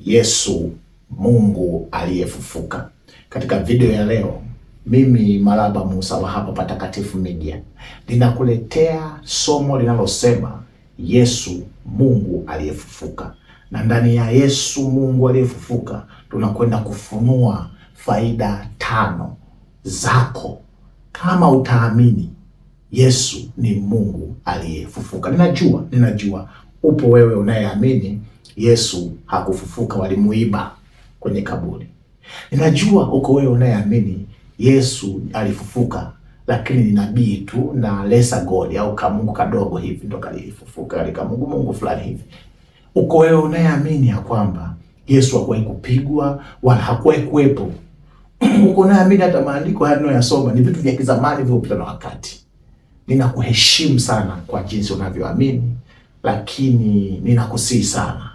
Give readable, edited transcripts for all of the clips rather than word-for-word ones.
Yesu Mungu aliyefufuka. Katika video ya leo, mimi Malaba Musa wa hapa Patakatifu Media ninakuletea somo linalosema Yesu Mungu aliyefufuka, na ndani ya Yesu Mungu aliyefufuka tunakwenda kufunua faida 5 zako kama utaamini Yesu ni Mungu aliyefufuka. Ninajua upo wewe unayeamini Yesu hakufufuka, walimuiba kwenye kaburi. Ninajua uko wewe unayeamini Yesu alifufuka, lakini ni nabii tu na lesser god au kamungu kadogo hivi ndo kalifufuka, Mungu fulani hivi. Uko wewe unayeamini ya kwamba Yesu hakuwahi kupigwa wala hakuwahi kuwepo. Uko unayeamini hata maandiko haya tunayoyasoma ni vitu vya kizamani vilivyopita na wakati. Ninakuheshimu sana kwa jinsi unavyoamini, lakini ninakusihi sana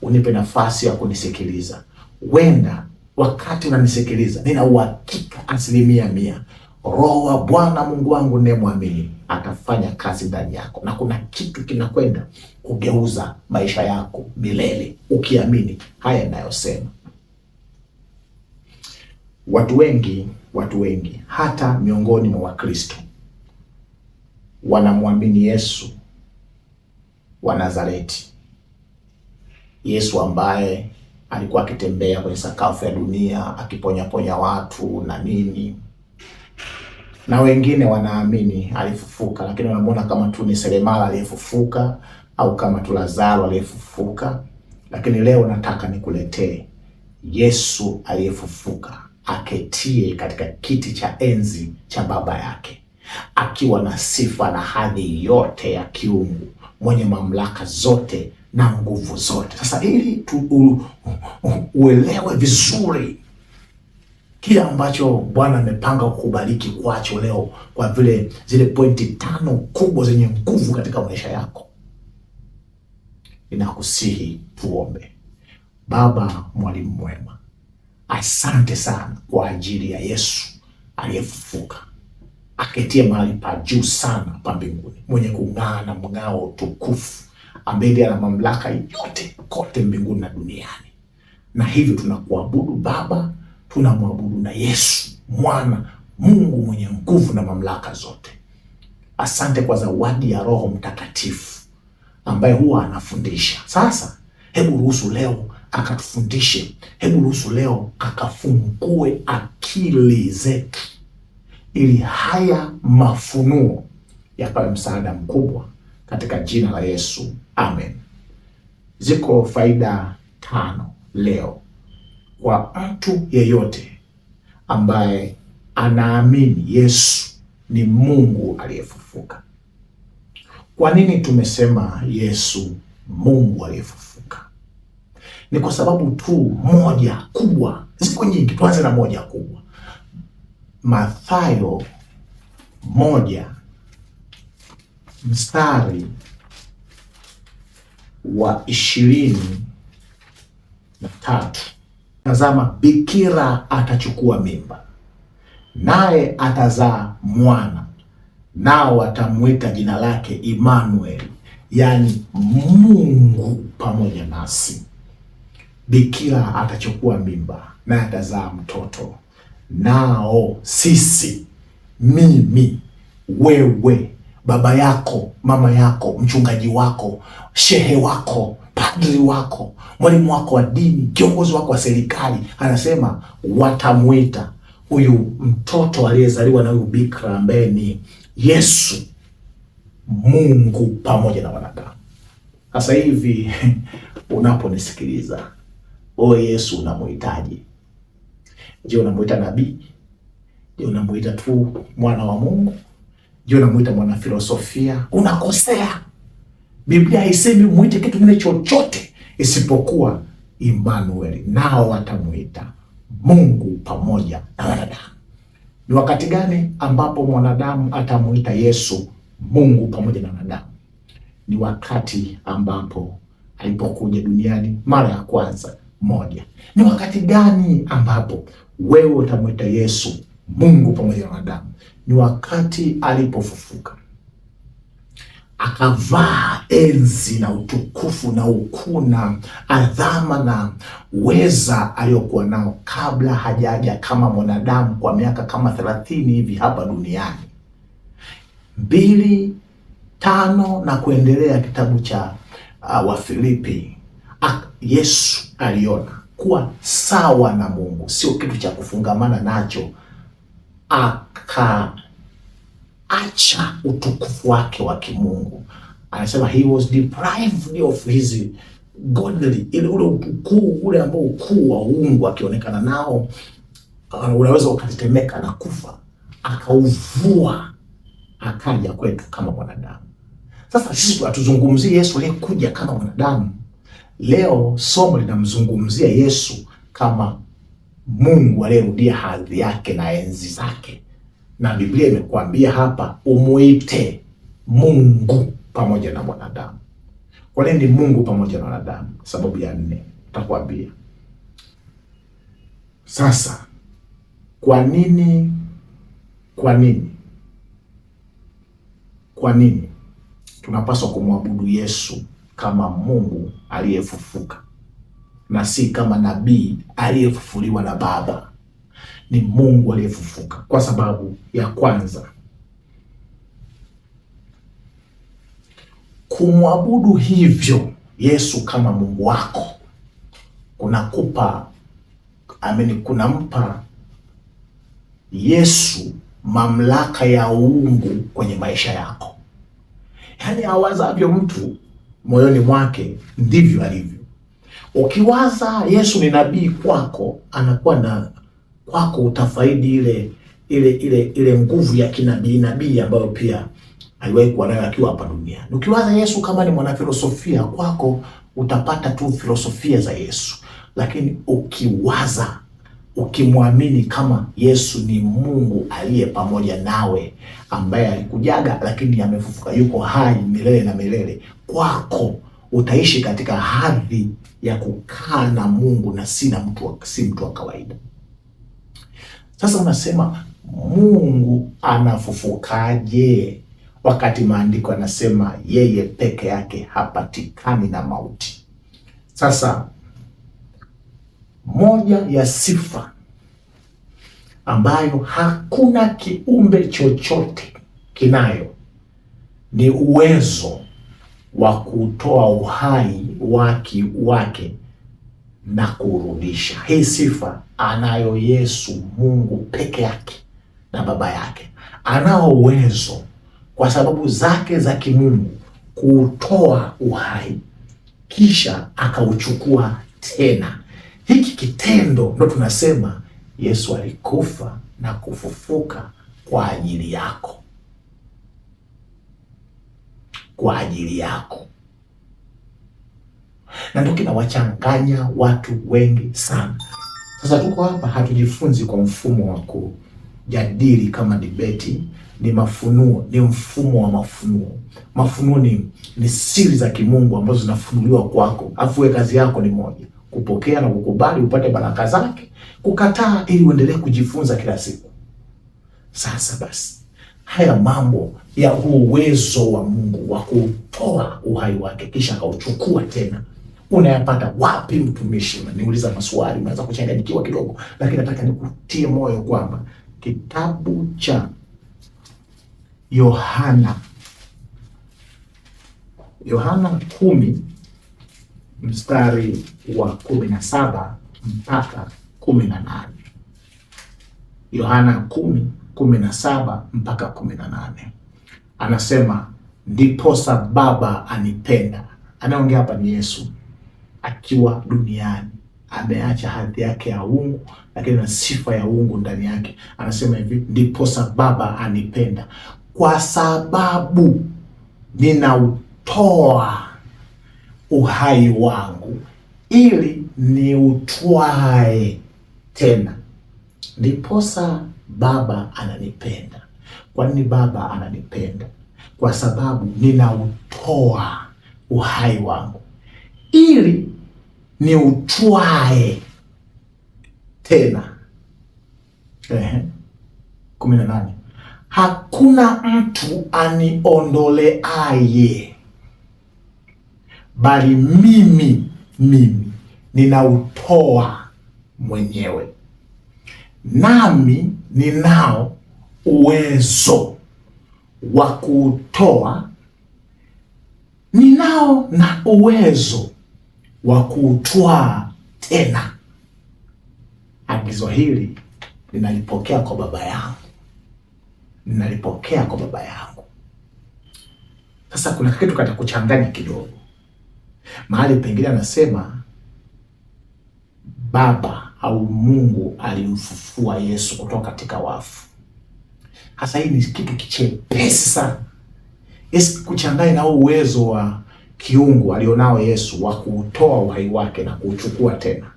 unipe nafasi ya kunisikiliza. Wenda wakati unanisikiliza, nina uhakika 100% Roho wa Bwana Mungu wangu ninayemwamini atafanya kazi ndani yako, na kuna kitu kinakwenda kugeuza maisha yako milele ukiamini haya ninayosema. Watu wengi hata miongoni mwa Wakristo wanamwamini Yesu wa Nazareti, Yesu ambaye alikuwa akitembea kwenye sakafu ya dunia akiponya watu na nini, na wengine wanaamini alifufuka, lakini wanamuona kama tu ni seremala aliyefufuka au kama tu Lazaro aliyefufuka. Lakini leo nataka nikuletee Yesu aliyefufuka, aketie katika kiti cha enzi cha Baba yake, akiwa na sifa na hadhi yote ya kiungu, mwenye mamlaka zote na nguvu zote. Sasa ili uelewe vizuri kile ambacho Bwana amepanga kukubariki kwacho leo, kwa vile zile pointi 5 kubwa zenye nguvu katika maisha yako, ninakusihi tuombe. Baba mwalimu mwema, asante sana kwa ajili ya Yesu aliyefufuka, aketie mahali pa juu sana pa mbinguni, mwenye kung'aa na mng'ao tukufu, ambaye ana mamlaka yote kote mbinguni na duniani. Na hivyo tunakuabudu Baba, tunamwabudu na Yesu Mwana Mungu mwenye nguvu na mamlaka zote. Asante kwa zawadi ya Roho Mtakatifu ambaye huwa anafundisha. Sasa hebu ruhusu leo akatufundishe, hebu ruhusu leo akafungue akili zetu, ili haya mafunuo yakawe msaada mkubwa katika jina la Yesu, amen. Ziko faida 5 leo kwa mtu yeyote ambaye anaamini Yesu ni Mungu aliyefufuka. Kwa nini tumesema Yesu Mungu aliyefufuka? Ni kwa sababu tu moja kubwa, ziko nyingi, tuanze na moja kubwa. Mathayo 1 mstari wa 23, tazama, bikira atachukua mimba, naye atazaa mwana, nao watamwita jina lake Immanueli, yani Mungu pamoja nasi. Bikira atachukua mimba naye atazaa mtoto, nao sisi, mimi, wewe, baba yako, mama yako, mchungaji wako, shehe wako, padri wako, mwalimu wako wa dini, kiongozi wako wa serikali, anasema watamwita huyu mtoto aliyezaliwa na huyu bikira ambaye ni Yesu Mungu pamoja na wanadamu. Sasa hivi unaponisikiliza, Yesu unamuhitaji? Je, unamuita nabii? Je, unamuita tu mwana wa Mungu? Je, unamuita mwana filosofia? Unakosea. Biblia haisemi muite kitu kingine chochote isipokuwa Immanueli, nao watamuita Mungu pamoja na wanadamu. Ni wakati gani ambapo mwanadamu atamuita Yesu Mungu pamoja na wanadamu? Ni wakati ambapo alipokuja duniani mara ya kwanza. Moja. Ni wakati gani ambapo wewe utamuita Yesu Mungu pamoja na wanadamu? Ni wakati alipofufuka. akavaa enzi na utukufu na ukuu na adhama na uweza aliyokuwa nao kabla hajaja kama mwanadamu kwa miaka kama 30 hivi hapa duniani. 2:5 na kuendelea, kitabu cha Wafilipi. Yesu aliona kuwa sawa na Mungu sio kitu cha kufungamana nacho, akaacha utukufu wake wa kimungu. Anasema he was deprived of his godly, ile ule ukuu ule ambao ukuu wa uungu akionekana nao unaweza ukatetemeka na kufa, akauvua akaja kwetu kama mwanadamu. Sasa sisi hatuzungumzie Yesu aliyekuja kama mwanadamu. Leo somo linamzungumzia Yesu kama Mungu aliyerudia hadhi yake na enzi zake, na Biblia imekuambia hapa umuite Mungu pamoja na mwanadamu. Kwa nini Mungu pamoja na wanadamu? Sababu ya 4 nitakwambia. Sasa kwa nini tunapaswa kumwabudu Yesu kama Mungu aliyefufuka na si kama nabii aliyefufuliwa na Baba? Ni Mungu aliyefufuka. Kwa sababu ya kwanza, kumwabudu hivyo Yesu kama Mungu wako kunampa Yesu mamlaka ya uungu kwenye maisha yako. Yaani awazavyo mtu moyoni mwake ndivyo alivyo. Ukiwaza Yesu ni nabii kwako, anakuwa na kwako utafaidi ile nguvu ya nabii ambayo pia aliwahi kuwa nayo akiwa hapa duniani. Ukiwaza Yesu kama ni mwanafilosofia, kwako utapata tu filosofia za Yesu. Lakini ukimwamini kama Yesu ni Mungu aliye pamoja nawe, ambaye alikujaga lakini amefufuka, yuko hai milele na milele, kwako utaishi katika hadhi ya kukaa na Mungu na si mtu wa kawaida. Sasa unasema Mungu anafufukaje wakati maandiko anasema yeye peke yake hapatikani na mauti? Sasa moja ya sifa ambayo hakuna kiumbe chochote kinayo ni uwezo wa kutoa uhai wake na kurudisha. Hii sifa anayo Yesu, Mungu peke yake na Baba yake. Anao uwezo kwa sababu zake za kimungu kutoa uhai kisha akauchukua tena. Hiki kitendo ndo tunasema Yesu alikufa na kufufuka kwa ajili yako. Kwa ajili yako. Na ndio kinawachanganya watu wengi sana. Sasa tuko hapa hatujifunzi kwa mfumo wa kujadili kama debate, ni mafunuo, ni mfumo wa mafunuo. Mafunuo ni siri za kimungu ambazo zinafunuliwa kwako. Afu kazi yako ni moja: kupokea na kukubali upate baraka zake, kukataa ili uendelee kujifunza kila siku. Sasa basi, haya mambo ya uwezo wa Mungu wa kutoa uhai wake kisha akauchukua tena, unayapata wapi mtumishi? Niuliza maswali, unaweza kuchanganyikiwa kidogo, lakini nataka nikutie moyo kwamba kitabu cha Yohana 10 mstari wa 17 mpaka 18. Yohana 10:17 mpaka 18. Anasema ndiposa Baba anipenda. Anaongea hapa ni Yesu akiwa duniani, ameacha hadhi yake ya uungu lakini na sifa ya uungu ndani yake. Anasema hivi, ndiposa Baba anipenda kwa sababu ninautoa uhai wangu ili niutwae tena. Ndiposa Baba ananipenda. Kwa nini Baba ananipenda? Kwa sababu ninautoa uhai wangu ili niutwae tena. 18. hakuna mtu aniondoleaye, bali mimi ninautoa mwenyewe, nami ninao uwezo wa kuutoa, ninao na uwezo wa kuutwaa tena. Agizo hili ninalipokea kwa Baba yangu, ninalipokea kwa Baba yangu. Sasa kuna kitu katakuchanganya kidogo. Mahali pengine anasema Baba au Mungu alimfufua Yesu kutoka katika wafu. Sasa hii ni kitu kichepesi sana. Yesu kuchanganya na uwezo wa kiungu alionao Yesu wa kutoa uhai wake na kuuchukua tena.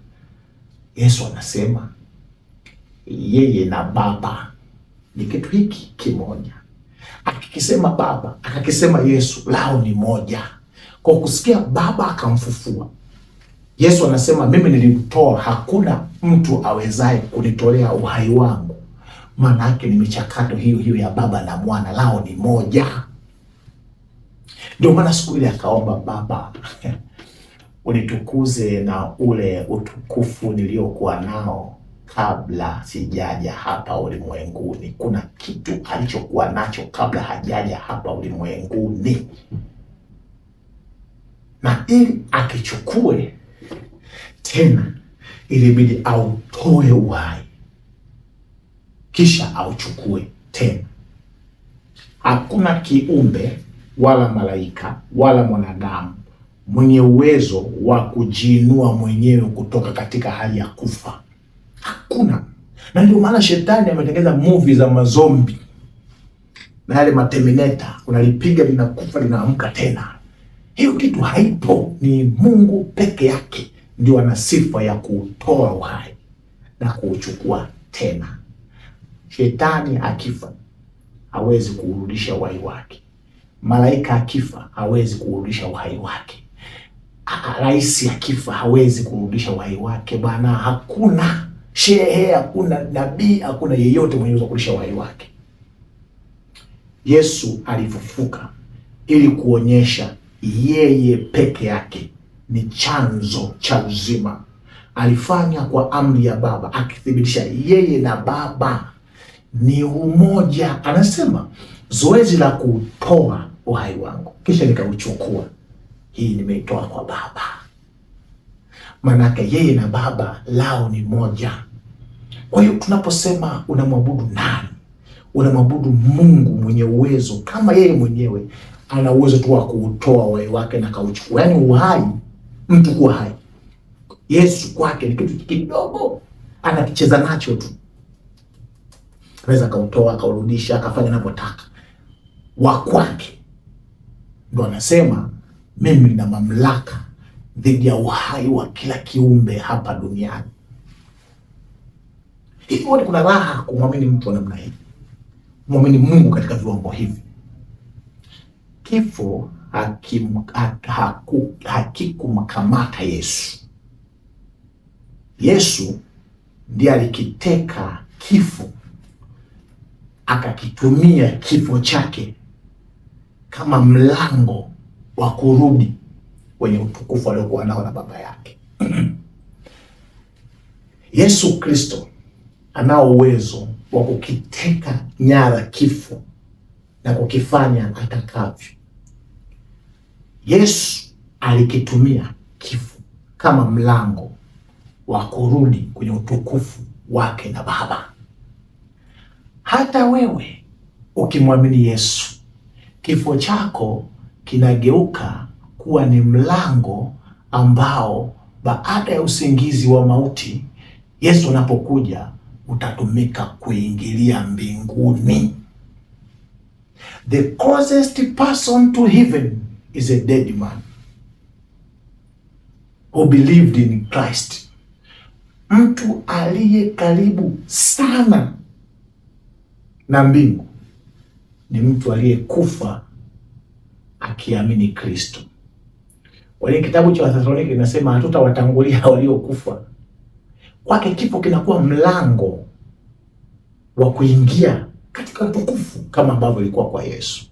Yesu anasema yeye na Baba ni kitu hiki kimoja. Akikisema Baba, akakisema Yesu, lao ni moja. Kwa kusikia Baba akamfufua Yesu, anasema mimi nilimtoa, hakuna mtu awezaye kunitolea uhai wangu. Maana yake ni michakato hiyo hiyo ya Baba na Mwana, lao ni moja. Ndio maana siku ile akaomba, Baba unitukuze na ule utukufu niliokuwa nao kabla sijaja hapa ulimwenguni. Kuna kitu alichokuwa nacho kabla hajaja hapa ulimwenguni, na ili akichukue tena ilibidi autoe uhai kisha auchukue tena. Hakuna kiumbe wala malaika wala mwanadamu mwenye uwezo wa kujiinua mwenyewe kutoka katika hali ya kufa. Hakuna. Na ndio maana shetani ametengeza movie za mazombi na yale Terminator, unalipiga linakufa linaamka tena. Hiyo kitu haipo. Ni Mungu peke yake ndio ana sifa ya kutoa uhai na kuuchukua tena. Shetani akifa hawezi kuurudisha uhai wake. Malaika akifa hawezi kurudisha uhai wake. Rais akifa hawezi kurudisha uhai wake. Bwana, hakuna shehe, hakuna nabii, hakuna yeyote mwenye uwezo kurudisha uhai wake. Yesu alifufuka ili kuonyesha yeye peke yake ni chanzo cha uzima. Alifanya kwa amri ya Baba, akithibitisha yeye na Baba ni umoja. Anasema zoezi la kutoa uhai wangu kisha nikauchukua, hii nimeitoa kwa Baba. Manake yeye na Baba lao ni moja. Kwa hiyo tunaposema unamwabudu nani? Unamwabudu Mungu mwenye uwezo, kama yeye mwenyewe ana uwezo tu wa kuutoa uhai wake na kauchukua. Yaani uhai, mtu kuwa hai, Yesu kwake ni kitu kidogo, anakicheza nacho tu. Anaweza kautoa, akaurudisha, akafanya anavyotaka. Wa kwake ndo anasema mimi nina mamlaka dhidi ya uhai wa kila kiumbe hapa duniani. Hivyo kuna raha kumwamini mtu wa namna hii, kumwamini Mungu katika viwango hivi. Kifo hakikumkamata Yesu. Yesu ndiye alikiteka kifo, akakitumia kifo chake kama mlango wa kurudi kwenye utukufu aliokuwa nao na Baba yake. Yesu Kristo anao uwezo wa kukiteka nyara kifo na kukifanya atakavyo. Yesu alikitumia kifo kama mlango wa kurudi kwenye utukufu wake na Baba. Hata wewe ukimwamini Yesu, kifo chako kinageuka kuwa ni mlango ambao baada ya usingizi wa mauti, Yesu anapokuja utatumika kuingilia mbinguni. The closest person to heaven is a dead man who believed in Christ. Mtu aliye karibu sana na mbingu ni mtu aliyekufa akiamini Kristo. Kwenye kitabu cha Wathesalonike inasema hatutawatangulia waliokufa. Kwake kifo kinakuwa mlango wa kuingia katika utukufu kama ambavyo ilikuwa kwa Yesu.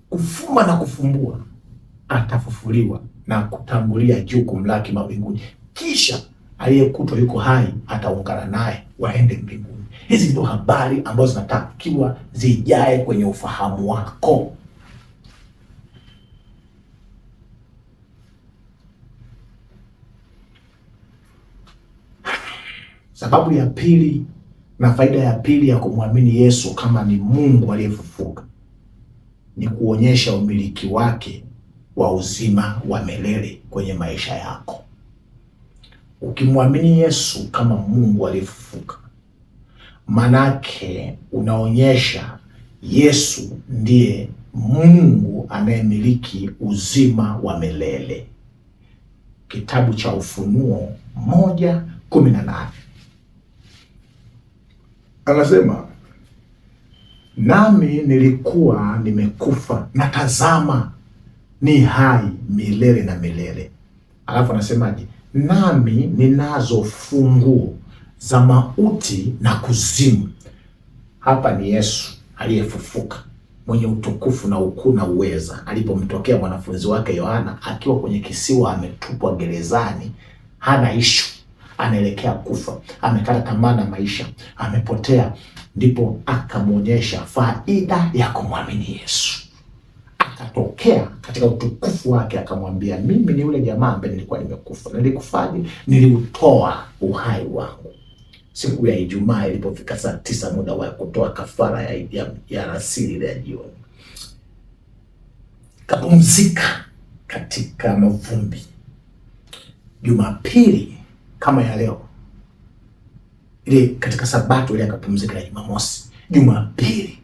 Kufumba na kufumbua, atafufuliwa na kutangulia juu kumlaki mawinguni, kisha aliyekutwa yuko hai ataungana naye waende mbinguni. Hizi ndio habari ambazo zinatakiwa zijae kwenye ufahamu wako. Sababu ya pili na faida ya pili ya kumwamini Yesu kama ni Mungu aliyefufuka ni kuonyesha umiliki wake wa uzima wa milele kwenye maisha yako. Ukimwamini Yesu kama Mungu aliyefufuka, manake unaonyesha Yesu ndiye Mungu anayemiliki uzima wa milele. Kitabu cha Ufunuo 1:18 anasema, nami nilikuwa nimekufa na tazama ni hai milele na milele. Alafu anasemaje? Nami ninazo funguo za mauti na kuzimu. Hapa ni Yesu aliyefufuka mwenye utukufu na ukuu na uweza, alipomtokea mwanafunzi wake Yohana akiwa kwenye kisiwa, ametupwa gerezani, hana ishu, anaelekea kufa, amekata tamaa na maisha, amepotea. Ndipo akamwonyesha faida ya kumwamini Yesu. Akatokea katika utukufu wake, akamwambia, mimi ni yule jamaa ambaye nilikuwa nimekufa. Nilikufaje? Niliutoa uhai wangu. Siku ya Ijumaa ilipofika saa 9, muda wa kutoa kafara ya alasiri ya jioni, kapumzika katika mavumbi. Jumapili kama ya leo ile, katika Sabato ile akapumzika na Jumamosi, Jumapili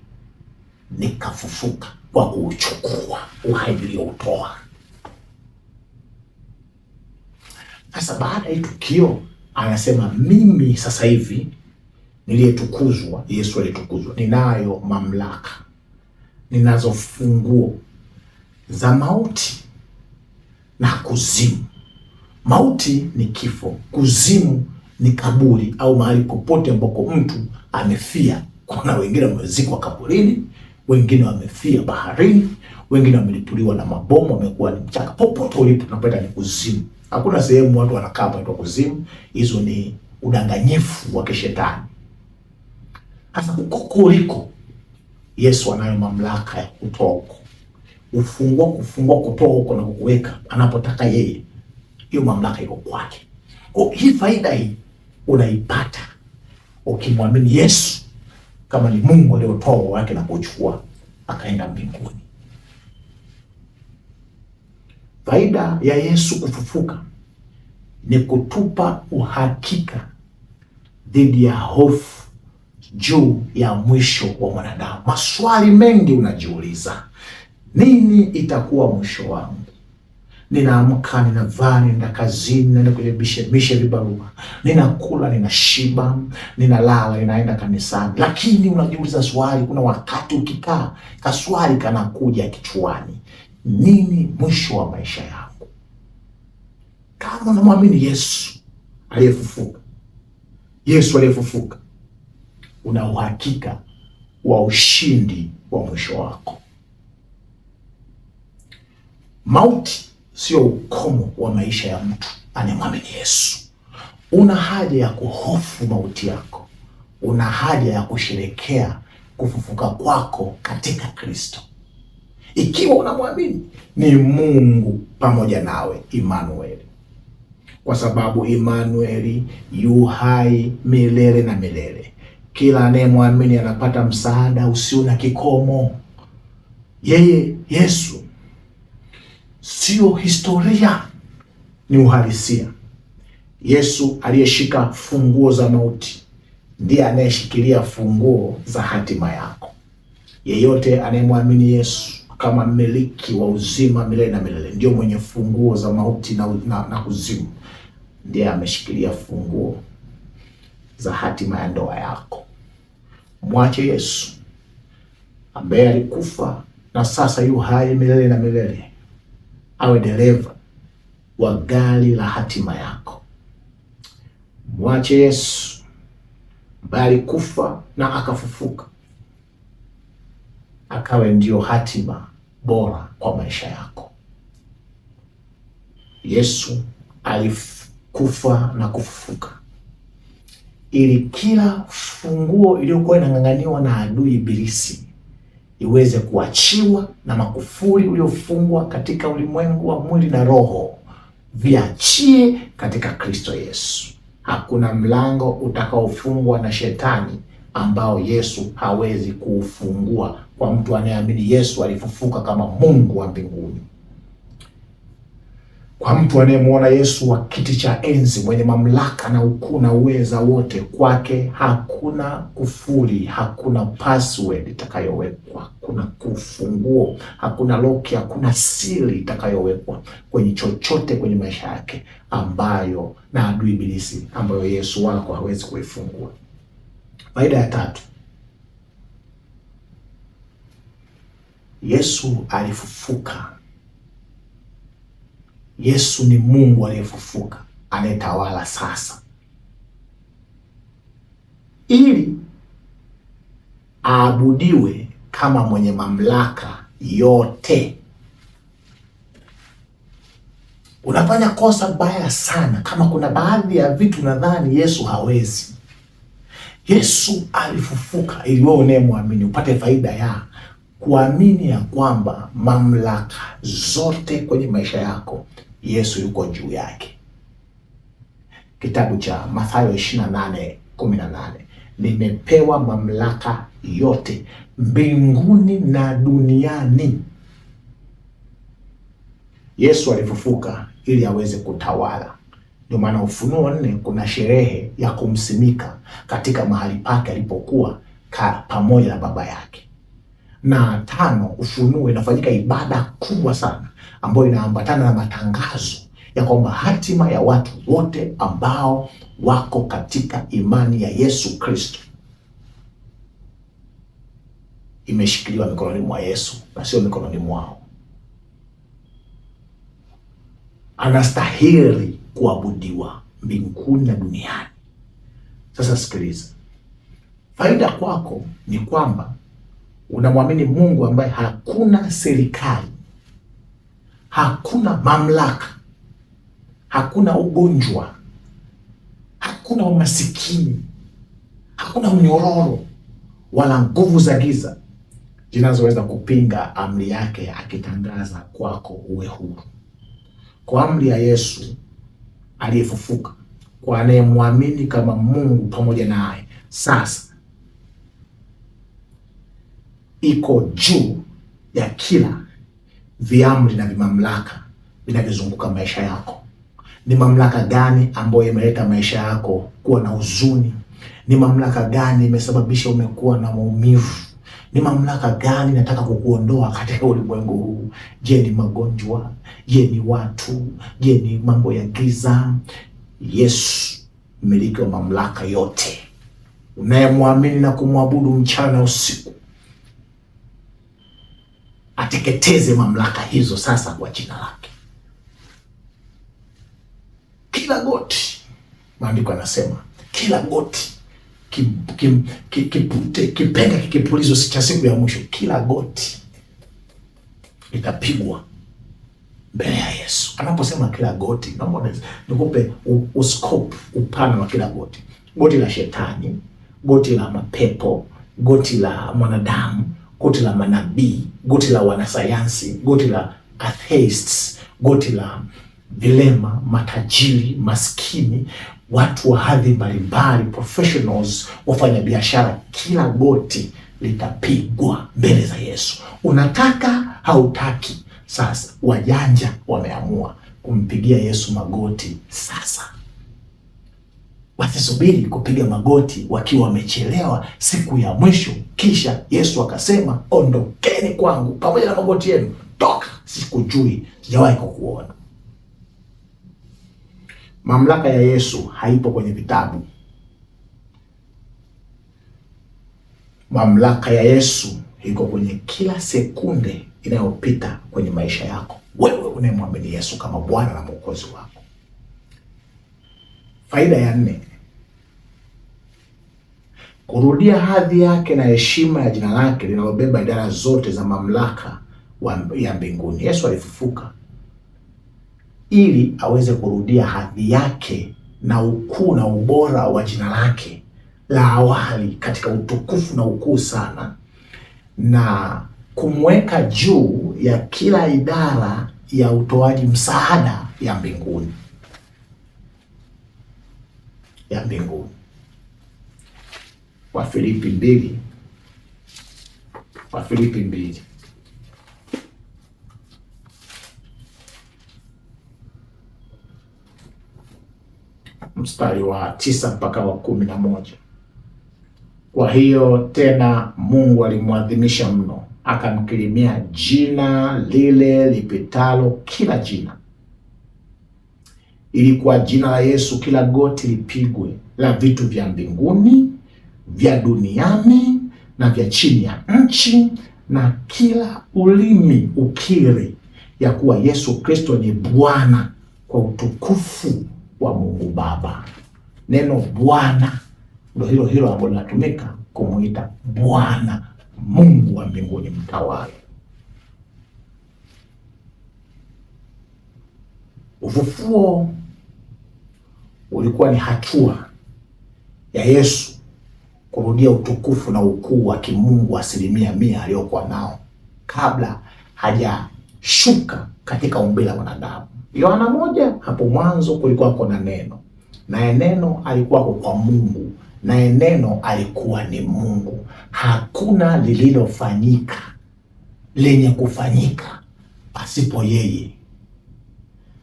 nikafufuka kwa kuchukua uhai nilioutoa. Sasa baada ya tukio anasema, mimi sasa hivi niliyetukuzwa, Yesu aliyetukuzwa, ninayo mamlaka, ninazo funguo za mauti na kuzimu. Mauti ni kifo, kuzimu ni kaburi au mahali popote ambako mtu amefia. Kuna wengine wamezikwa kaburini, wengine wamefia baharini, wengine wamelipuliwa na mabomu, wamekuwa ni mchanga. Popote ulipo tunapenda ni kuzimu. Hakuna sehemu watu wanakaa kwa kuzimu. Hizo ni udanganyifu wa kishetani. Sasa ukoko uliko, Yesu anayo mamlaka ya kutoa, kufungua, kutoa huko na kukuweka anapotaka yeye. Hiyo mamlaka iko kwake. Hii faida hii unaipata ukimwamini Yesu kama ni Mungu aliyotoa wake na kuchukua akaenda mbinguni. Faida ya Yesu kufufuka ni kutupa uhakika dhidi ya hofu juu ya mwisho wa mwanadamu. Maswali mengi unajiuliza, nini itakuwa mwisho wangu? Ninaamka, ninavaa, ninaenda kazini, naenda kwenye mishe vibarua, ninakula, ninashiba, ninalala, ninaenda kanisani. Lakini unajiuliza swali, kuna wakati ukikaa kaswali kanakuja kichwani, nini mwisho wa maisha yangu? Kama unamwamini Yesu aliyefufuka, Yesu aliyefufuka, una uhakika wa ushindi wa mwisho wako. Mauti sio ukomo wa maisha ya mtu anayemwamini Yesu. Una haja ya kuhofu mauti yako, una haja ya kusherekea kufufuka kwako katika Kristo. Ikiwa unamwamini ni Mungu pamoja nawe, Immanueli, kwa sababu Immanueli yu hai milele na milele. Kila anayemwamini anapata msaada usio na kikomo. Yeye Yesu sio historia, ni uhalisia. Yesu aliyeshika funguo za mauti ndiye anayeshikilia funguo za hatima yako. Yeyote anayemwamini Yesu kama mmiliki wa uzima milele na milele, ndio mwenye funguo za mauti na kuzimu, ndiye ameshikilia funguo za hatima ya ndoa yako. Mwache Yesu ambaye alikufa na sasa yu hai milele na milele awe dereva wa gari la hatima yako. Mwache Yesu ambaye alikufa na akafufuka, akawe ndio hatima bora kwa maisha yako. Yesu alikufa na kufufuka ili kila funguo iliyokuwa inang'ang'aniwa na adui Ibilisi iweze kuachiwa, na makufuri uliofungwa katika ulimwengu wa mwili na roho viachie katika Kristo Yesu. Hakuna mlango utakaofungwa na shetani ambao Yesu hawezi kuufungua kwa mtu anayeamini Yesu alifufuka kama Mungu wa mbinguni. Kwa mtu anayemwona Yesu wa kiti cha enzi, mwenye mamlaka na ukuu na uweza wote, kwake hakuna kufuli, hakuna password itakayowekwa, hakuna kufunguo, hakuna lock, hakuna siri itakayowekwa kwenye chochote kwenye maisha yake ambayo na adui Ibilisi, ambayo Yesu wako hawezi kuifungua. Faida ya tatu, Yesu alifufuka. Yesu ni Mungu aliyefufuka, anayetawala sasa, ili aabudiwe kama mwenye mamlaka yote. Unafanya kosa baya sana kama kuna baadhi ya vitu nadhani Yesu hawezi. Yesu alifufuka ili wewe unayemwamini upate faida ya kuamini ya kwamba mamlaka zote kwenye maisha yako Yesu yuko juu yake. Kitabu cha Mathayo 28:18, nimepewa mamlaka yote mbinguni na duniani. Yesu alifufuka ili aweze kutawala. Ndio maana Ufunuo 4 kuna sherehe ya kumsimika katika mahali pake alipokuwa pamoja na Baba yake. Na 5, Ufunuo inafanyika ibada kubwa sana ambayo inaambatana na matangazo ya kwamba hatima ya watu wote ambao wako katika imani ya Yesu Kristo imeshikiliwa mikononi mwa Yesu na sio mikononi mwao. Anastahili kuabudiwa mbinguni na duniani. Sasa sikiliza, faida kwako ni kwamba unamwamini Mungu ambaye hakuna serikali, hakuna mamlaka, hakuna ugonjwa, hakuna umasikini, hakuna unyororo wala nguvu za giza zinazoweza kupinga amri yake akitangaza kwako uwe huru. Kwa amri ya Yesu aliyefufuka, kwa anayemwamini kama Mungu pamoja naye, sasa iko juu ya kila viamri na vimamlaka vinavyozunguka maisha yako. Ni mamlaka gani ambayo imeleta maisha yako kuwa na huzuni? Ni mamlaka gani imesababisha umekuwa na maumivu? Ni mamlaka gani nataka kukuondoa katika ulimwengu huu? Je, ni magonjwa? Je, ni watu? Je, ni mambo ya giza? Yesu, mmiliki wa mamlaka yote, unayemwamini na kumwabudu mchana usiku, ateketeze mamlaka hizo sasa kwa jina lake. Kila goti, maandiko yanasema kila goti kipenga kikipulizo cha siku ya mwisho, kila goti litapigwa mbele ya Yesu. Anaposema kila goti, naomba nikupe uscope, upana wa kila goti. Goti la shetani, goti la mapepo, goti la mwanadamu, goti la manabii, goti la wanasayansi, goti la atheists, goti la vilema, matajiri, maskini, watu wa hadhi mbalimbali, professionals, wafanya biashara. Kila goti litapigwa mbele za Yesu. Unataka hautaki, sasa wajanja wameamua kumpigia Yesu magoti sasa. Wasisubiri kupiga magoti wakiwa wamechelewa siku ya mwisho, kisha Yesu akasema, ondokeni kwangu pamoja na magoti yenu, toka, sikujui, sijawahi kukuona. Mamlaka ya Yesu haipo kwenye vitabu. Mamlaka ya Yesu iko kwenye kila sekunde inayopita kwenye maisha yako, wewe unayemwamini Yesu kama Bwana na Mwokozi wako. Faida ya 4, kurudia hadhi yake na heshima ya jina lake linalobeba idara zote za mamlaka ya mbinguni. Yesu alifufuka ili aweze kurudia hadhi yake na ukuu na ubora wa jina lake la awali katika utukufu na ukuu sana, na kumweka juu ya kila idara ya utoaji msaada ya mbinguni. Wafilipi 2 mstari wa 9 mpaka wa 11. Kwa hiyo tena Mungu alimwadhimisha mno, akamkirimia jina lile lipitalo kila jina, ili kwa jina la Yesu kila goti lipigwe, la vitu vya mbinguni, vya duniani na vya chini ya nchi, na kila ulimi ukiri ya kuwa Yesu Kristo ni Bwana, kwa utukufu wa Mungu Baba. Neno Bwana ndio hilo ambalo linatumika kumuita Bwana Mungu wa mbinguni mtawala. Ufufuo ulikuwa ni hatua ya Yesu kurudia utukufu na ukuu wa kimungu 100% aliyokuwa nao kabla hajashuka katika umbile la mwanadamu. Yohana 1, hapo mwanzo kulikuwa na neno, naye neno alikuwa kwa Mungu, naye neno alikuwa ni Mungu. Hakuna lililofanyika lenye kufanyika pasipo yeye.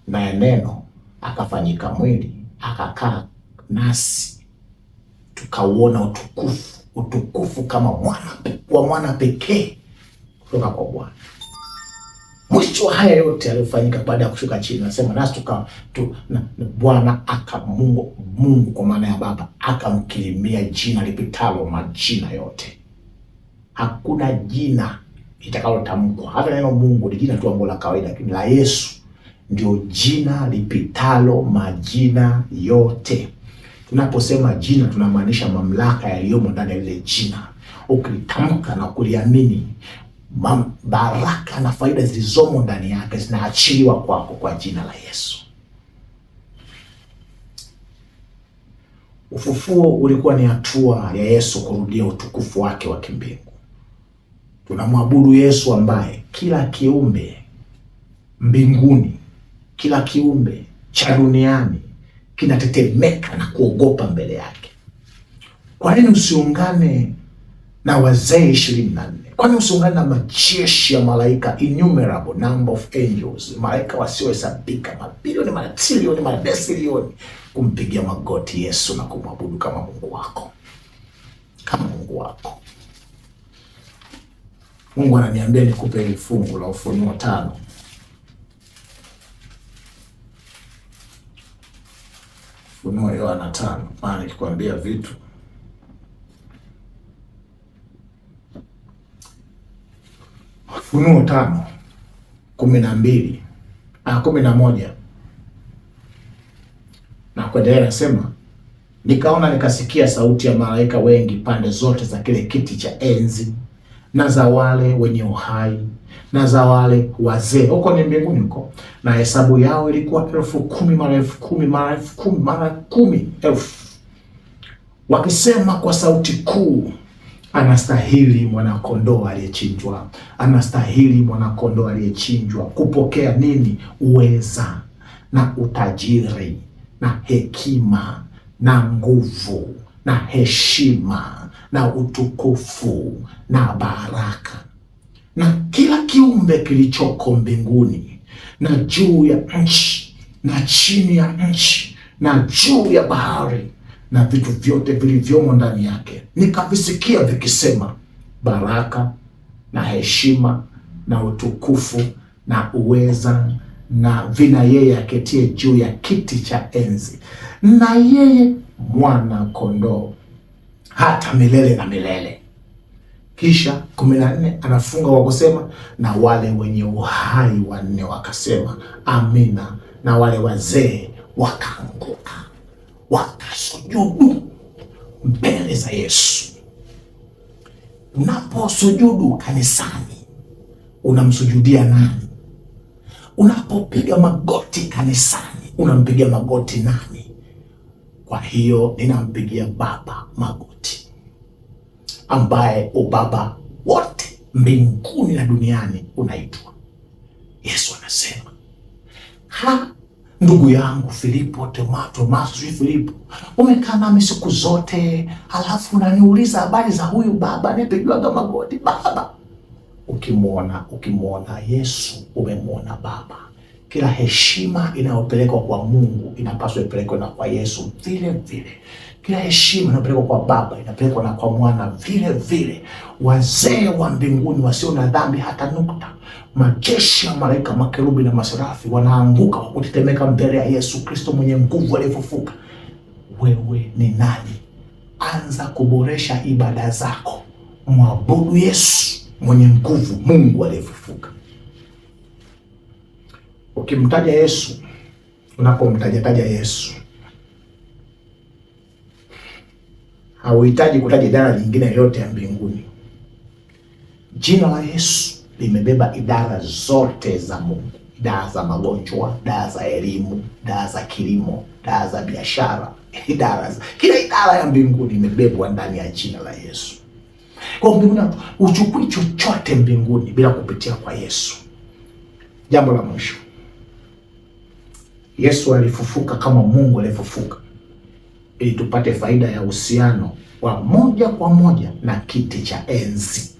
Naye neno akafanyika mwili, akakaa nasi, tukauona utukufu kama mwana pekee kutoka kwa Bwana. Mwisho haya yote aliyofanyika baada ya kushuka chini, nasema nasi Bwana Mungu kwa maana ya Baba akamkirimia jina lipitalo majina yote. Hakuna jina litakalotamkwa, hata neno Mungu ni jina tu ambalo la kawaida, lakini la Yesu ndio jina lipitalo majina yote. Tunaposema jina tunamaanisha mamlaka yaliyomo ndani ya ile jina. Ukilitamka na kuliamini, baraka na faida zilizomo ndani yake zinaachiliwa kwako kwa jina la Yesu. Ufufuo ulikuwa ni hatua ya Yesu kurudia utukufu wake wa kimbingu. Tunamwabudu Yesu ambaye kila kiumbe mbinguni, kila kiumbe cha duniani kinatetemeka na kuogopa mbele yake. Kwa nini usiungane na wazee 24? Kwa nini usiungane na majeshi ya malaika, innumerable number of angels, malaika wasiohesabika, mabilioni, matrilioni, madesilioni, kumpigia magoti Yesu na kumwabudu kama Mungu wako, Mungu ananiambia nikupe fungu la Ufunuo 5. Ufunuo Yohana 5, maana nikikwambia vitu Ufunuo 5:11 na kuendelea, nasema nikaona nikasikia sauti ya malaika wengi pande zote za kile kiti cha enzi na za wale wenye uhai na za wale wazee huko ni mbinguni huko, na hesabu yao ilikuwa 10,000 mara 10,000 mara 10,000 mara 10,000, wakisema kwa sauti kuu, anastahili mwanakondoo aliyechinjwa, anastahili mwanakondoo aliyechinjwa kupokea nini? Uweza na utajiri na hekima na nguvu na heshima na utukufu na baraka. Na kila kiumbe kilichoko mbinguni na juu ya nchi na chini ya nchi na juu ya bahari na vitu vyote vilivyomo ndani yake, nikavisikia vikisema, baraka na heshima na utukufu na uweza na vina yeye aketie juu ya kiti cha enzi na yeye mwana kondoo hata milele na milele. Kisha 14 anafunga kwa kusema, na wale wenye uhai 4 wakasema amina, na wale wazee wakaanguka wakasujudu mbele za Yesu Unaposujudu kanisani, unamsujudia nani? Unapopiga magoti kanisani, unampigia magoti nani? Kwa hiyo ninampigia Baba magoti, ambaye ubaba wote mbinguni na duniani unaitwa. Yesu anasema, ndugu yangu Filipo, Tomaso, Filipo, umekaa nami siku zote, halafu unaniuliza habari za huyu baba anayepigiwaga magoti? Baba, ukimwona Yesu umemwona Baba. Kila heshima inayopelekwa kwa Mungu inapaswa ipelekwe na kwa Yesu vile vile. Kila heshima inayopelekwa kwa Baba inapelekwa na kwa Mwana vile vile. Wazee wa mbinguni wasio na dhambi hata nukta, majeshi ya malaika, makerubi na maserafi wanaanguka kwa kutetemeka mbele ya Yesu Kristo mwenye nguvu aliyefufuka. Wewe ni nani? Anza kuboresha ibada zako, mwabudu Yesu mwenye nguvu, Mungu aliyefufuka. Ukimtaja Yesu, unapomtaja Yesu, hauhitaji kutaja idara nyingine yote ya mbinguni. Jina la Yesu limebeba idara zote za Mungu: idara za magonjwa, idara za elimu, idara za kilimo, idara za biashara, kila idara ya mbinguni imebebwa ndani ya jina la Yesu. Kwa mbinguni uchukui chochote mbinguni bila kupitia kwa Yesu. Jambo la mwisho, Yesu alifufuka kama Mungu alifufuka ili tupate faida ya uhusiano wa moja kwa moja na kiti cha enzi.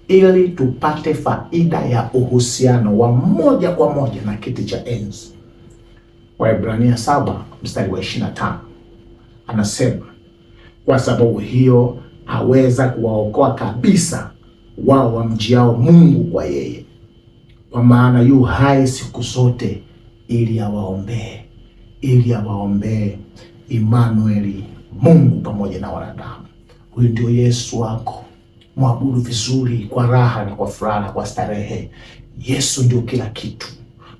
Ili tupate faida ya uhusiano wa moja kwa moja na kiti cha enzi. Waebrania 7 mstari wa 25 anasema, kwa sababu hiyo aweza kuwaokoa kabisa wao wamjiao Mungu kwa yeye, kwa maana yu hai siku zote ili awaombee Immanueli, Mungu pamoja na wanadamu. Huyu ndio Yesu wako. Mwabudu vizuri, kwa raha na kwa furaha na kwa starehe. Yesu ndio kila kitu.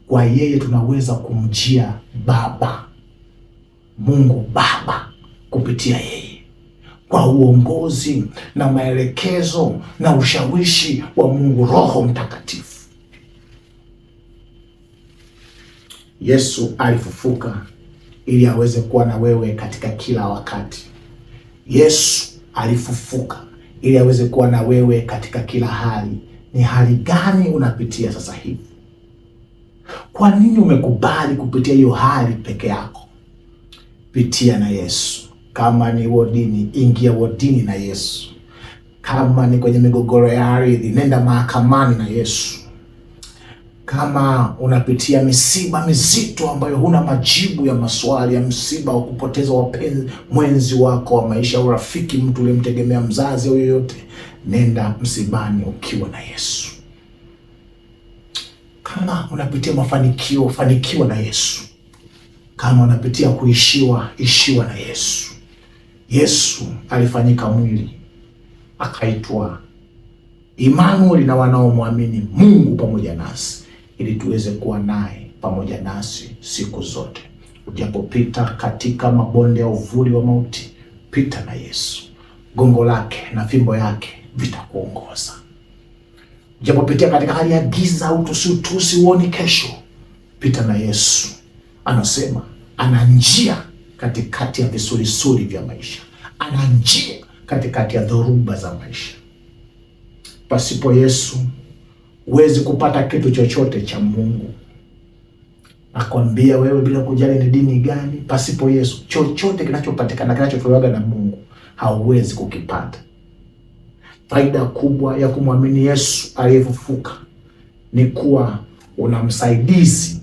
Kwa yeye tunaweza kumjia Baba, Mungu Baba, kupitia yeye, kwa uongozi na maelekezo na ushawishi wa Mungu Roho Mtakatifu. Yesu alifufuka ili aweze kuwa na wewe katika kila wakati. Yesu alifufuka ili aweze kuwa na wewe katika kila hali. Ni hali gani unapitia sasa hivi? Kwa nini umekubali kupitia hiyo hali peke yako? Pitia na Yesu. Kama ni wodini, ingia wodini na Yesu. Kama ni kwenye migogoro ya ardhi, nenda mahakamani na Yesu. Kama unapitia misiba mizito ambayo huna majibu ya maswali, ya msiba wa kupoteza mwenzi wako wa maisha, urafiki, mtu ulimtegemea, mzazi au yoyote, nenda msibani ukiwa na Yesu. Kama unapitia mafanikio, fanikiwa na Yesu. Kama unapitia kuishiwa, ishiwa na Yesu. Yesu alifanyika mwili, akaitwa Immanueli, na wanaomwamini Mungu pamoja nasi, ili tuweze kuwa naye pamoja nasi siku zote. Ujapopita katika mabonde ya uvuli wa mauti, pita na Yesu. Gongo lake na fimbo yake vitakuongoza. Ujapopitia katika hali ya giza au tusi uoni kesho, pita na Yesu. Anasema ana njia katikati ya visulisuli vya maisha. Ana njia katikati ya dhoruba za maisha. Pasipo Yesu huwezi kupata kitu chochote cha Mungu. Nakwambia wewe, bila kujali ni dini gani, pasipo Yesu chochote kinachopatikana, kinachotolewa na Mungu, hauwezi kukipata. Faida kubwa ya kumwamini Yesu aliyefufuka ni kuwa una msaidizi.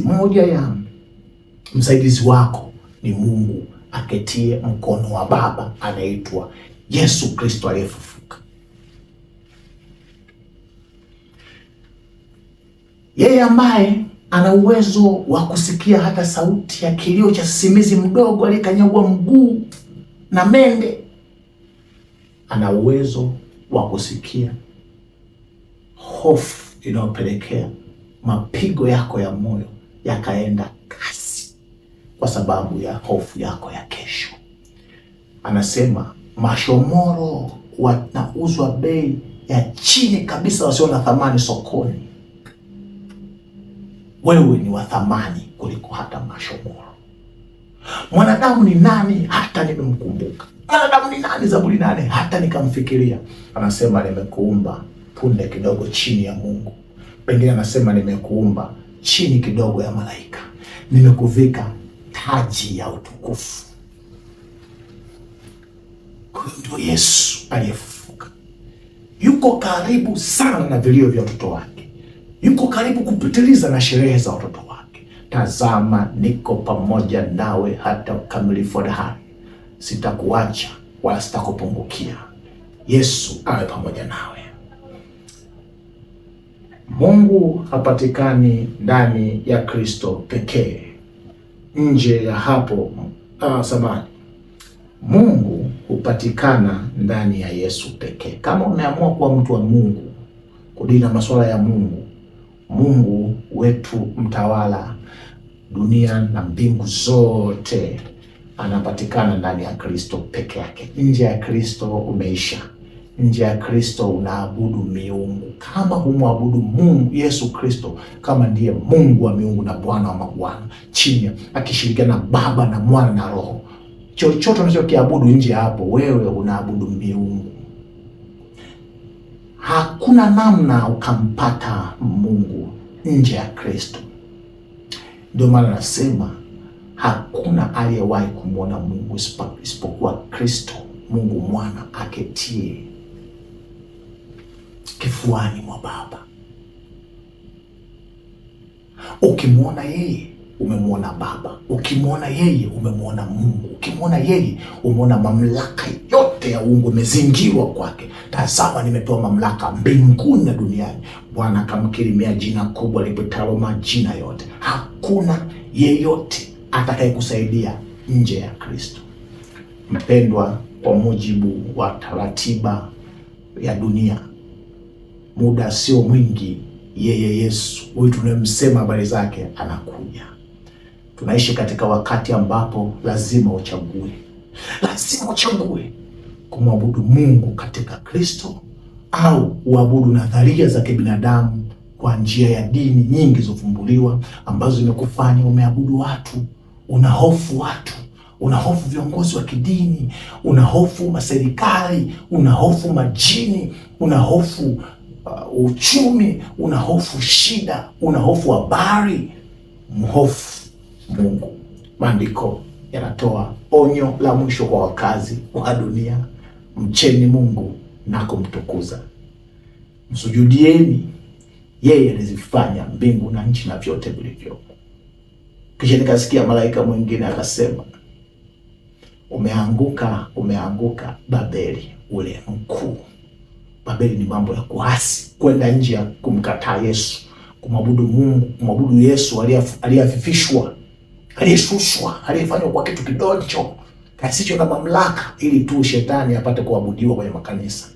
Moja ya msaidizi wako ni Mungu aketie mkono wa Baba, anaitwa Yesu Kristo aliyefufuka. Yeye ambaye ana uwezo wa kusikia hata sauti ya kilio cha sisimizi mdogo aliyekanyagwa mguu na mende, ana uwezo wa kusikia hofu inayopelekea mapigo yako ya moyo yakaenda kasi kwa sababu ya hofu yako ya kesho. Anasema mashomoro wanauzwa bei ya chini kabisa, wasio na thamani sokoni. Wewe ni wa thamani kuliko hata mashomoro. Mwanadamu ni nani hata nimemkumbuka? Mwanadamu ni nani, Zaburi 8, hata nikamfikiria? Anasema nimekuumba punde kidogo chini ya Mungu. Pengine anasema nimekuumba chini kidogo ya malaika, nimekuvika taji ya utukufu. Huyo ndio Yesu aliyefufuka. Yuko karibu sana na vilio vya watoto wake, yuko karibu kupitiliza na sherehe za watoto wake. Tazama, niko pamoja nawe hata ukamilifu wa dahari, sitakuacha wala sitakupungukia. Yesu awe pamoja nawe. Mungu hapatikani ndani ya Kristo pekee. Nje ya hapo samani, Mungu hupatikana ndani ya Yesu pekee. Kama umeamua kuwa mtu wa Mungu, kudili na masuala ya Mungu, Mungu wetu mtawala dunia na mbingu zote, anapatikana ndani ya Kristo peke yake. Nje ya Kristo umeisha. Nje ya Kristo unaabudu miungu. Kama humwabudu Mungu Yesu Kristo kama ndiye Mungu wa miungu na Bwana wa mabwana, chini akishirikiana na Baba na Mwana na Roho, chochote unachokiabudu nje hapo, wewe unaabudu miungu. Hakuna namna ukampata Mungu nje ya Kristo. Ndio maana nasema hakuna aliyewahi kumwona Mungu isipokuwa Kristo, Mungu Mwana aketie kifuani mwa Baba. Ukimwona yeye umemwona Baba, ukimwona yeye umemwona Mungu, ukimwona yeye umeona mamlaka yote ya uungu imezingirwa kwake. Tazama, nimepewa mamlaka mbinguni na duniani. Bwana akamkirimia jina kubwa lipitalo majina yote. Hakuna yeyote atakayekusaidia nje ya Kristo. Mpendwa, kwa mujibu wa taratiba ya dunia, muda sio mwingi yeye Yesu huyu tunayemsema habari zake anakuja. Tunaishi katika wakati ambapo lazima uchague. Lazima uchague kumwabudu Mungu katika Kristo au uabudu nadharia za kibinadamu kwa njia ya dini nyingi zilizofumbuliwa ambazo zimekufanya umeabudu watu, unahofu watu, unahofu viongozi wa kidini, unahofu maserikali, unahofu majini, unahofu uchumi, unahofu shida, unahofu habari. Mhofu Mungu. Maandiko yanatoa onyo la mwisho kwa wakazi wa dunia: mcheni Mungu na kumtukuza, msujudieni yeye alizifanya mbingu na nchi na vyote vilivyomo. Kisha nikasikia malaika mwingine akasema, umeanguka, umeanguka Babeli ule mkuu. Babeli ni mambo ya kuasi, kwenda nje ya kumkataa Yesu, kumwabudu Mungu, kumwabudu Yesu aliyefifishwa, aliyeshushwa, aliyefanywa kwa kitu kidogo kisicho na mamlaka, ili tu shetani apate kuabudiwa kwenye makanisa.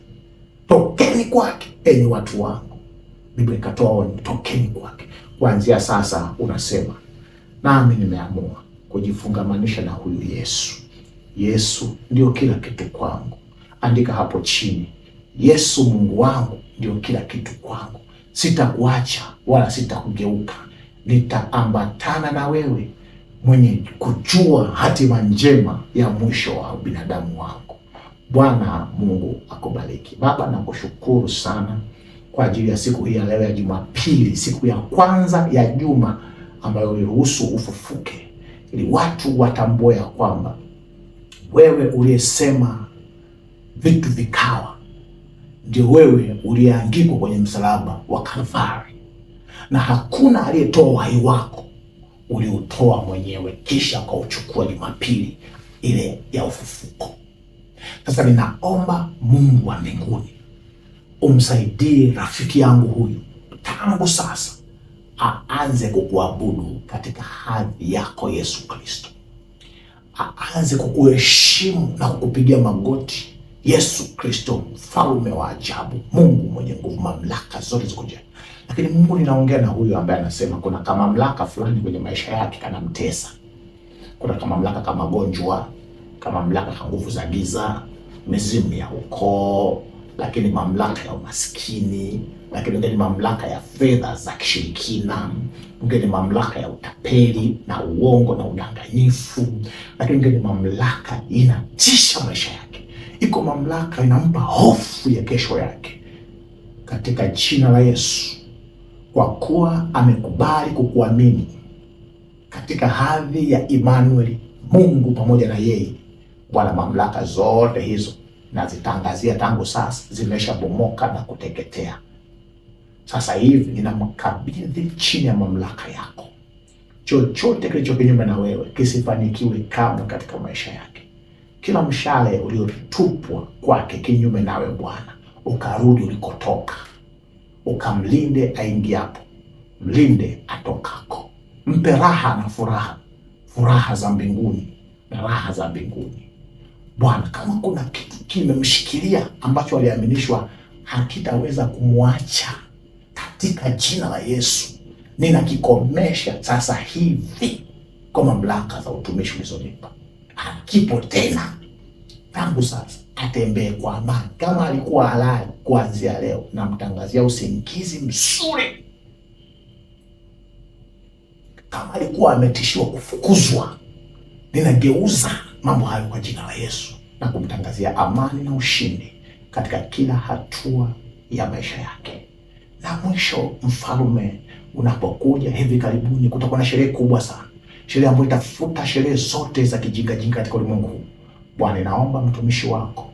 Tokeni kwake enyi watu wangu. Biblia ikatoa onyo, tokeni kwake. Kuanzia sasa unasema, nami nimeamua kujifungamanisha na huyu Yesu. Yesu ndio kila kitu kwangu. Andika hapo chini, Yesu Mungu wangu ndio kila kitu kwangu. Sitakuacha wala sitakugeuka. Nitaambatana na wewe, mwenye kujua hatima njema ya mwisho wa binadamu wangu. Bwana Mungu akubariki. Baba, nakushukuru sana kwa ajili ya siku hii ya leo ya Jumapili, siku ya kwanza ya juma ambayo uliruhusu ufufuke, ili watu watambue ya kwamba wewe uliyesema vitu vikawa ndio wewe uliyeangikwa kwenye msalaba wa Kalvari, na hakuna aliyetoa uhai wako, uliutoa mwenyewe kisha ukauchukua Jumapili ile ya ufufuko. Sasa ninaomba Mungu wa mbinguni umsaidie rafiki yangu huyu tangu sasa aanze kukuabudu katika hadhi yako Yesu Kristo, aanze kukuheshimu na kukupigia magoti Yesu Kristo, mfalme wa ajabu, Mungu mwenye nguvu, mamlaka zote ziko juu. Lakini Mungu, ninaongea na huyu ambaye anasema kuna kama mamlaka fulani kwenye maisha yake kanamtesa. Kuna kama mamlaka kama magonjwa, kama mamlaka kama nguvu za giza, mizimu ya ukoo, lakini mamlaka ya umaskini, lakini ingine mamlaka ya fedha za kishirikina, ingine mamlaka ya utapeli na uongo na udanganyifu, lakini ingine mamlaka inatisha maisha yake. Iko mamlaka inampa hofu ya kesho yake. Katika jina la Yesu, kwa kuwa amekubali kukuamini katika hadhi ya Emmanuel, Mungu pamoja na yeye, Bwana, mamlaka zote hizo nazitangazia tangu sasa zimeshabomoka na kuteketea. Sasa hivi ninamkabidhi chini ya mamlaka yako. Chochote kilicho kinyume na wewe kisifanikiwe kamwe katika maisha yake. Kila mshale uliotupwa kwake kinyume nawe Bwana, ukarudi ulikotoka. Ukamlinde aingiapo, mlinde atokako. Mpe raha na furaha za mbinguni na raha za mbinguni. Bwana, kama kuna kitu kimemshikilia ambacho aliaminishwa hakitaweza kumwacha, katika jina la Yesu ninakikomesha sasa hivi kwa mamlaka za utumishi ulizonipa. Hakipo tena. Tangu sasa atembee kwa amani. Kama alikuwa halali, kuanzia leo namtangazia usingizi mzuri. Kama alikuwa ametishiwa kufukuzwa, ninageuza mambo hayo kwa jina la Yesu na kumtangazia amani na ushindi katika kila hatua ya maisha yake. Na mwisho, Mfalme, unapokuja hivi karibuni, kutakuwa na sherehe kubwa sana, sherehe ambayo itafuta sherehe zote za kijinga katika ulimwengu huu. Bwana, naomba mtumishi wako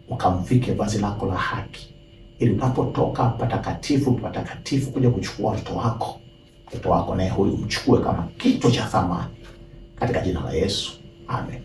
ukamvike vazi lako la haki, ili unapotoka patakatifu kuja kuchukua mtoto wako naye huyu mchukue kama kitu cha thamani, katika jina la Yesu. Amen.